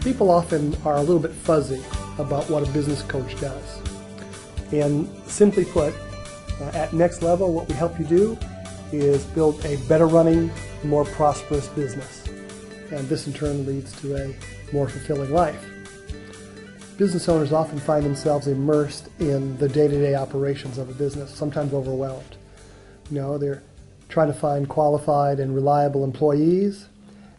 People often are a little bit fuzzy about what a business coach does. And simply put, at Next Level, what we help you do is build a better running, more prosperous business. And this in turn leads to a more fulfilling life. Business owners often find themselves immersed in the day-to-day operations of a business, sometimes overwhelmed. They're trying to find qualified and reliable employees.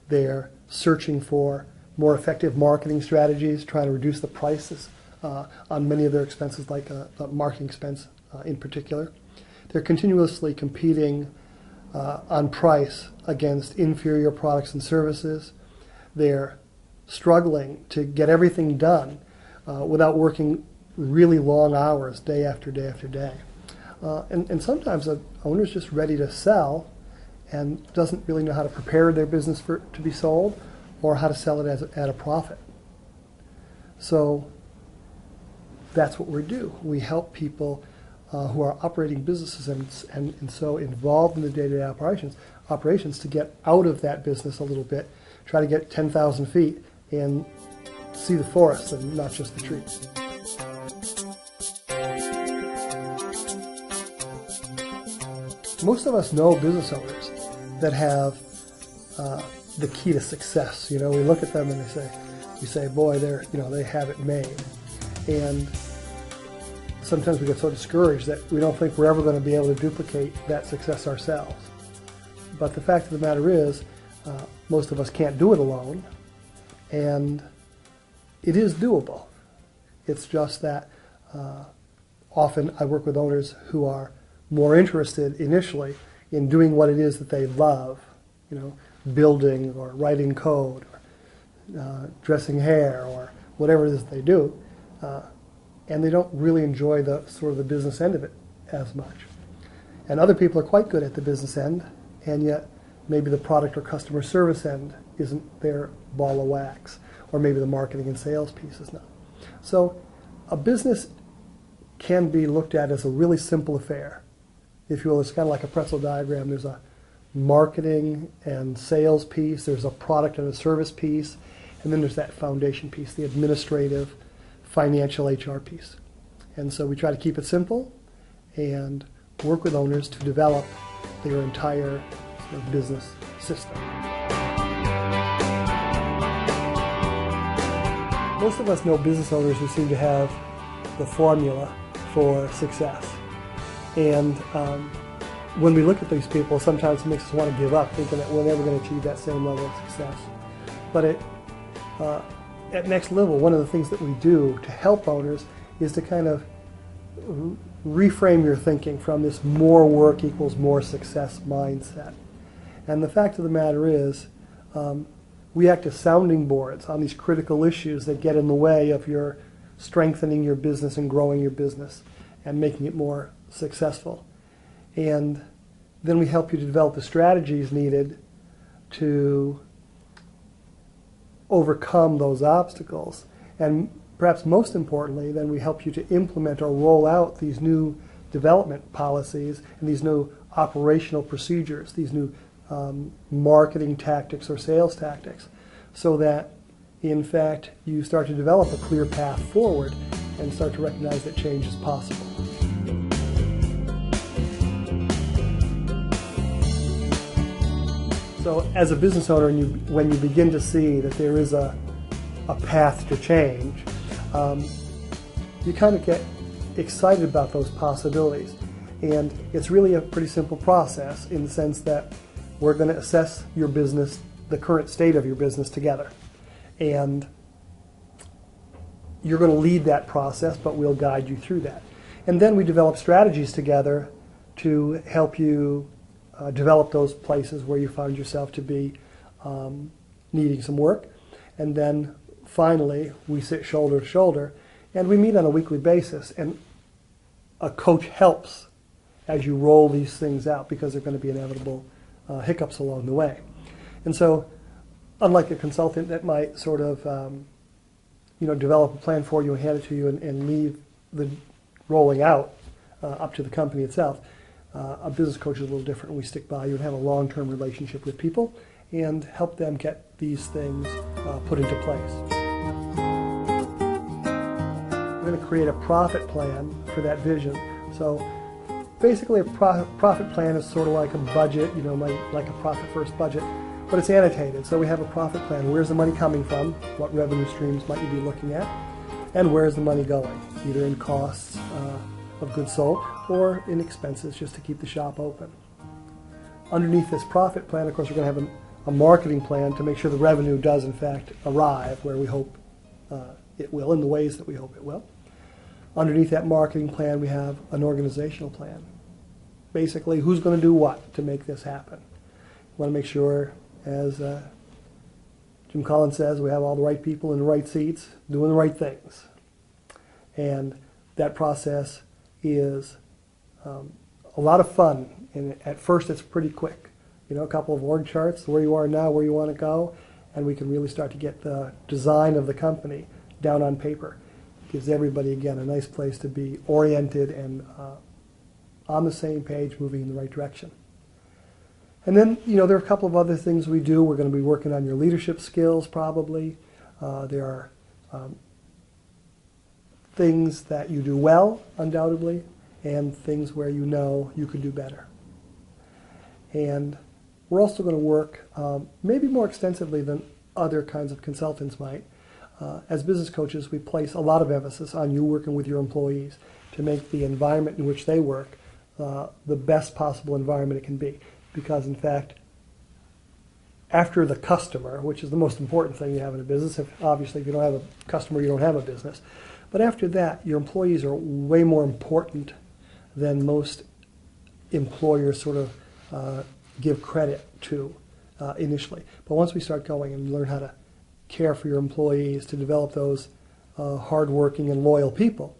They're searching for more effective marketing strategies, trying to reduce the prices on many of their expenses, like the marketing expense in particular. They're continuously competing on price against inferior products and services. They're struggling to get everything done without working really long hours day after day after day. And sometimes the owner's just ready to sell and doesn't really know how to prepare their business to be sold or how to sell it at a profit. So that's what we do. We help people who are operating businesses and so involved in the day-to-day operations to get out of that business a little bit, try to get 10,000 feet and see the forest and not just the trees. Most of us know business owners that have the key to success. We look at them and we say, boy, they have it made. And sometimes we get so discouraged that we don't think we're ever going to be able to duplicate that success ourselves. But the fact of the matter is, most of us can't do it alone, and it is doable. It's just that often I work with owners who are more interested initially in doing what it is that they love, building or writing code or dressing hair or whatever it is they do, and they don't really enjoy the sort of the business end of it as much. And other people are quite good at the business end, and yet maybe the product or customer service end isn't their ball of wax, or maybe the marketing and sales piece is not. So a business can be looked at as a really simple affair. If you will, it's kind of like a pretzel diagram. There's a marketing and sales piece, there's a product and a service piece, and then there's that foundation piece, the administrative, financial HR piece. And so we try to keep it simple and work with owners to develop their entire business system. Most of us know business owners who seem to have the formula for success. And when we look at these people, sometimes it makes us want to give up, thinking that we're never going to achieve that same level of success. But at Next Level, one of the things that we do to help owners is to kind of reframe your thinking from this more work equals more success mindset. And the fact of the matter is, we act as sounding boards on these critical issues that get in the way of your strengthening your business and growing your business and making it more successful. And then we help you to develop the strategies needed to overcome those obstacles. And perhaps most importantly, then we help you to implement or roll out these new development policies and these new operational procedures, these new marketing tactics or sales tactics, so that in fact you start to develop a clear path forward and start to recognize that change is possible. So as a business owner, when you begin to see that there is a path to change, you kind of get excited about those possibilities. And it's really a pretty simple process in the sense that we're going to assess your business, the current state of your business together. And you're going to lead that process, but we'll guide you through that. And then we develop strategies together to help you develop those places where you found yourself to be needing some work. And then finally, we sit shoulder to shoulder, and we meet on a weekly basis. And a coach helps as you roll these things out, because there are going to be inevitable hiccups along the way. And so, unlike a consultant that might sort of develop a plan for you and hand it to you and leave the rolling out up to the company itself, a business coach is a little different. We stick by you and have a long-term relationship with people and help them get these things put into place. we're going to create a profit plan for that vision. So basically a profit plan is sort of like a budget, you know, like a profit first budget, but it's annotated. So we have a profit plan. Where's the money coming from? What revenue streams might you be looking at? And where's the money going? Either in costs of goods sold or in expenses just to keep the shop open. Underneath this profit plan, of course, we're going to have a marketing plan to make sure the revenue does in fact arrive where we hope it will, in the ways that we hope it will. Underneath that marketing plan, we have an organizational plan. Basically, who's going to do what to make this happen? We want to make sure, as Jim Collins says, we have all the right people in the right seats doing the right things. And that process is a lot of fun. And at first, it's pretty quick. You know, a couple of org charts, where you are now, where you want to go, and we can really start to get the design of the company down on paper. It gives everybody, again, a nice place to be oriented and on the same page, moving in the right direction. And then, you know, there are a couple of other things we do. We're going to be working on your leadership skills, probably. There are things that you do well, undoubtedly, and things where you know you could do better. And we're also going to work maybe more extensively than other kinds of consultants might. As business coaches, we place a lot of emphasis on you working with your employees to make the environment in which they work the best possible environment it can be. Because, in fact, after the customer, which is the most important thing you have in a business, obviously if you don't have a customer, you don't have a business. But after that, your employees are way more important than most employers sort of give credit to initially. But once we start going and learn how to care for your employees, to develop those hardworking and loyal people,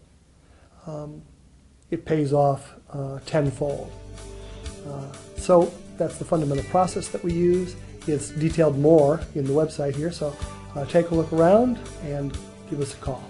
it pays off tenfold. So that's the fundamental process that we use. It's detailed more in the website here, so take a look around and give us a call.